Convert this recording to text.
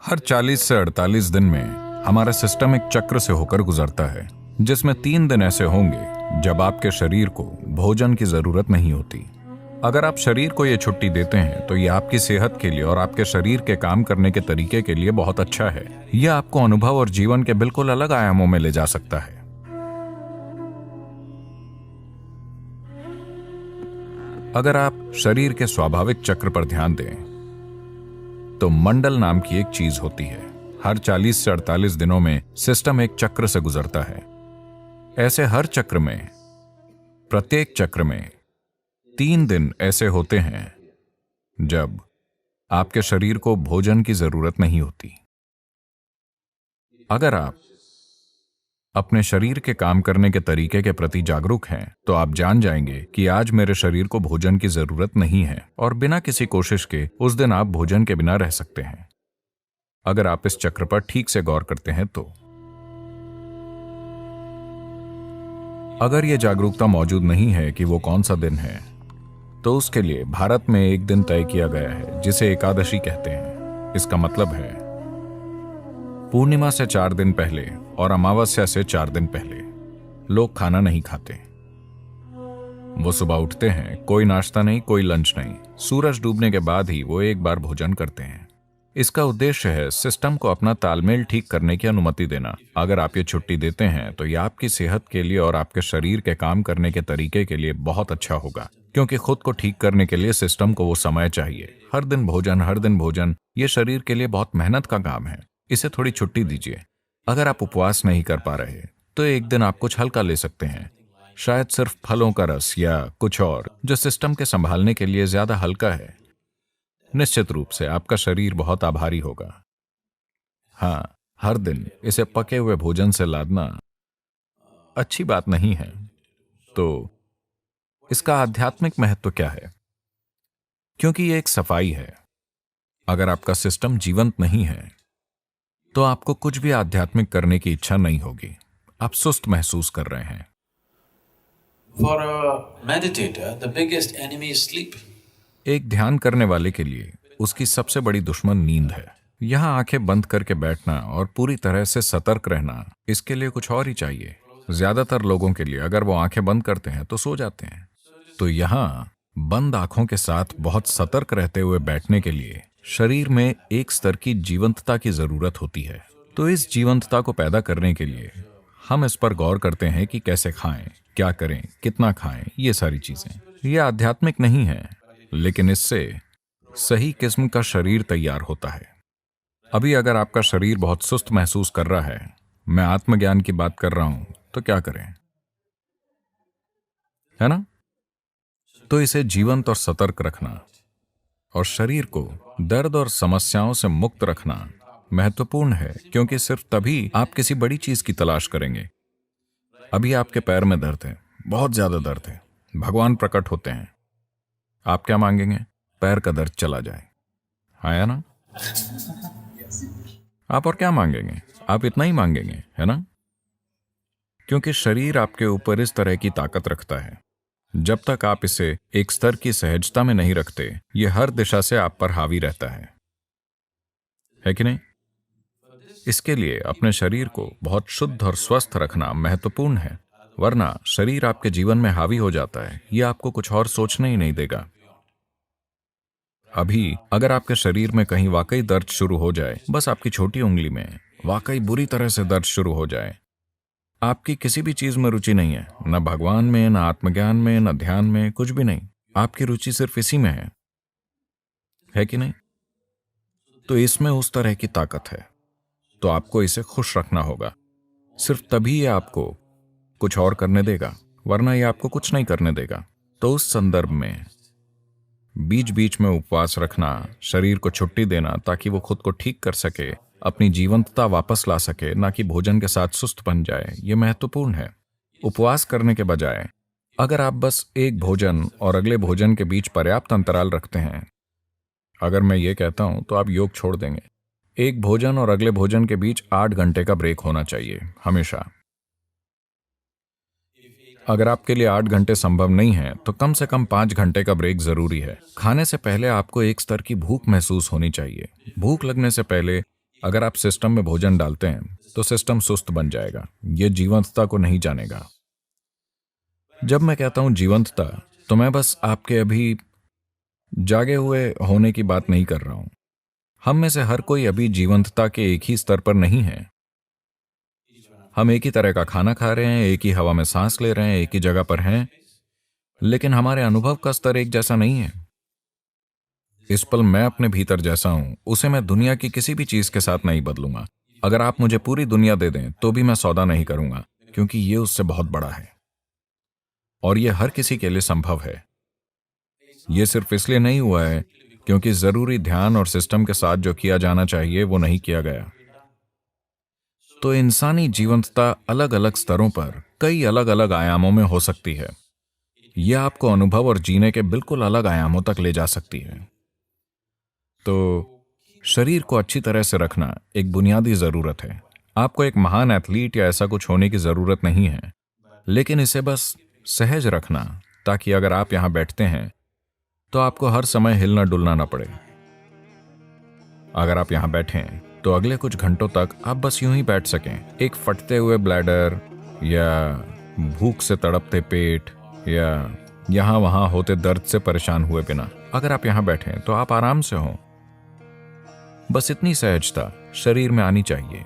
हर 40 से 48 दिन में हमारा सिस्टम एक चक्र से होकर गुजरता है, जिसमें 3 दिन ऐसे होंगे जब आपके शरीर को भोजन की जरूरत नहीं होती। अगर आप शरीर को ये छुट्टी देते हैं तो ये आपकी सेहत के लिए और आपके शरीर के काम करने के तरीके के लिए बहुत अच्छा है। यह आपको अनुभव और जीवन के बिल्कुल अलग आयामों में ले जा सकता है। अगर आप शरीर के स्वाभाविक चक्र पर ध्यान दें तो मंडल नाम की एक चीज होती है। हर 40 से 48 दिनों में सिस्टम एक चक्र से गुजरता है। ऐसे हर चक्र में, प्रत्येक चक्र में 3 दिन ऐसे होते हैं जब आपके शरीर को भोजन की जरूरत नहीं होती। अगर आप अपने शरीर के काम करने के तरीके के प्रति जागरूक हैं तो आप जान जाएंगे कि आज मेरे शरीर को भोजन की जरूरत नहीं है और बिना किसी कोशिश के उस दिन आप भोजन के बिना रह सकते हैं। अगर आप इस चक्र पर ठीक से गौर करते हैं तो अगर यह जागरूकता मौजूद नहीं है कि वो कौन सा दिन है, तो उसके लिए भारत में एक दिन तय किया गया है जिसे एकादशी कहते हैं। इसका मतलब है पूर्णिमा से 4 दिन पहले और अमावस्या से 4 दिन पहले लोग खाना नहीं खाते। वो सुबह उठते हैं, कोई नाश्ता नहीं, कोई लंच नहीं, सूरज डूबने के बाद ही वो एक बार भोजन करते हैं। इसका उद्देश्य है सिस्टम को अपना तालमेल ठीक करने की अनुमति देना। अगर आप ये छुट्टी देते हैं तो यह आपकी सेहत के लिए और आपके शरीर के काम करने के तरीके के लिए बहुत अच्छा होगा, क्योंकि खुद को ठीक करने के लिए सिस्टम को वो समय चाहिए। हर दिन भोजन, ये शरीर के लिए बहुत मेहनत का काम है। इसे थोड़ी छुट्टी दीजिए। अगर आप उपवास नहीं कर पा रहे तो एक दिन आप कुछ हल्का ले सकते हैं, शायद सिर्फ फलों का रस या कुछ और जो सिस्टम के संभालने के लिए ज्यादा हल्का है। निश्चित रूप से आपका शरीर बहुत आभारी होगा। हाँ, हर दिन इसे पके हुए भोजन से लादना अच्छी बात नहीं है। तो इसका आध्यात्मिक महत्व क्या है? क्योंकि ये एक सफाई है। अगर आपका सिस्टम जीवंत नहीं है तो आपको कुछ भी आध्यात्मिक करने की इच्छा नहीं होगी। आप सुस्त महसूस कर रहे हैं। For a meditator, the biggest enemy is sleep. एक ध्यान करने वाले के लिए उसकी सबसे बड़ी दुश्मन नींद है। यहां आंखें बंद करके बैठना और पूरी तरह से सतर्क रहना, इसके लिए कुछ और ही चाहिए। ज्यादातर लोगों के लिए अगर वो आंखें बंद करते हैं तो सो जाते हैं। तो यहां बंद आंखों के साथ बहुत सतर्क रहते हुए बैठने के लिए शरीर में एक स्तर की जीवंतता की जरूरत होती है। तो इस जीवंतता को पैदा करने के लिए हम इस पर गौर करते हैं कि कैसे खाएं, क्या करें, कितना खाएं, ये सारी चीजें। ये आध्यात्मिक नहीं है, लेकिन इससे सही किस्म का शरीर तैयार होता है। अभी अगर आपका शरीर बहुत सुस्त महसूस कर रहा है, मैं आत्मज्ञान की बात कर रहा हूं, तो क्या करें, है ना? तो इसे जीवंत और सतर्क रखना और शरीर को दर्द और समस्याओं से मुक्त रखना महत्वपूर्ण है, क्योंकि सिर्फ तभी आप किसी बड़ी चीज की तलाश करेंगे। अभी आपके पैर में दर्द है, बहुत ज्यादा दर्द है, भगवान प्रकट होते हैं, आप क्या मांगेंगे? पैर का दर्द चला जाए, आया ना? आप और क्या मांगेंगे? आप इतना ही मांगेंगे, है ना? क्योंकि शरीर आपके ऊपर इस तरह की ताकत रखता है। जब तक आप इसे एक स्तर की सहजता में नहीं रखते, यह हर दिशा से आप पर हावी रहता है कि नहीं? इसके लिए अपने शरीर को बहुत शुद्ध और स्वस्थ रखना महत्वपूर्ण है, वरना शरीर आपके जीवन में हावी हो जाता है। यह आपको कुछ और सोचने ही नहीं देगा। अभी अगर आपके शरीर में कहीं वाकई दर्द शुरू हो जाए, बस आपकी छोटी उंगली में वाकई बुरी तरह से दर्द शुरू हो जाए, आपकी किसी भी चीज में रुचि नहीं है, न भगवान में, न आत्मज्ञान में, न ध्यान में, कुछ भी नहीं, आपकी रुचि सिर्फ इसी में है कि नहीं? तो इसमें उस तरह की ताकत है, तो आपको इसे खुश रखना होगा। सिर्फ तभी ये आपको कुछ और करने देगा, वरना ये आपको कुछ नहीं करने देगा। तो उस संदर्भ में बीच बीच में उपवास रखना, शरीर को छुट्टी देना ताकि वो खुद को ठीक कर सके, अपनी जीवंतता वापस ला सके, ना कि भोजन के साथ सुस्त बन जाए, ये महत्वपूर्ण है। उपवास करने के बजाय अगर आप बस एक भोजन और अगले भोजन के बीच पर्याप्त अंतराल रखते हैं, अगर मैं ये कहता हूं तो आप योग छोड़ देंगे। एक भोजन और अगले भोजन के बीच 8 घंटे का ब्रेक होना चाहिए हमेशा। अगर आपके लिए 8 घंटे संभव नहीं है तो कम से कम 5 घंटे का ब्रेक जरूरी है। खाने से पहले आपको एक स्तर की भूख महसूस होनी चाहिए। भूख लगने से पहले अगर आप सिस्टम में भोजन डालते हैं तो सिस्टम सुस्त बन जाएगा, ये जीवंतता को नहीं जानेगा। जब मैं कहता हूं जीवंतता, तो मैं बस आपके अभी जागे हुए होने की बात नहीं कर रहा हूं। हम में से हर कोई अभी जीवंतता के एक ही स्तर पर नहीं है। हम एक ही तरह का खाना खा रहे हैं, एक ही हवा में सांस ले रहे हैं, एक ही जगह पर हैं, लेकिन हमारे अनुभव का स्तर एक जैसा नहीं है। इस पल मैं अपने भीतर जैसा हूं, उसे मैं दुनिया की किसी भी चीज के साथ नहीं बदलूंगा। अगर आप मुझे पूरी दुनिया दे दें तो भी मैं सौदा नहीं करूंगा, क्योंकि ये उससे बहुत बड़ा है और ये हर किसी के लिए संभव है। ये सिर्फ इसलिए नहीं हुआ है क्योंकि जरूरी ध्यान और सिस्टम के साथ जो किया जाना चाहिए वो नहीं किया गया। तो इंसानी जीवंतता अलग अलग स्तरों पर कई अलग अलग आयामों में हो सकती है। यह आपको अनुभव और जीने के बिल्कुल अलग आयामों तक ले जा सकती है। तो शरीर को अच्छी तरह से रखना एक बुनियादी जरूरत है। आपको एक महान एथलीट या ऐसा कुछ होने की जरूरत नहीं है, लेकिन इसे बस सहज रखना, ताकि अगर आप यहां बैठते हैं तो आपको हर समय हिलना डुलना ना पड़े। अगर आप यहां बैठें तो अगले कुछ घंटों तक आप बस यूं ही बैठ सकें, एक फटते हुए ब्लैडर या भूख से तड़पते पेट या यहां वहां होते दर्द से परेशान हुए बिना। अगर आप यहां बैठें तो आप आराम से हों। बस इतनी सहजता शरीर में आनी चाहिए।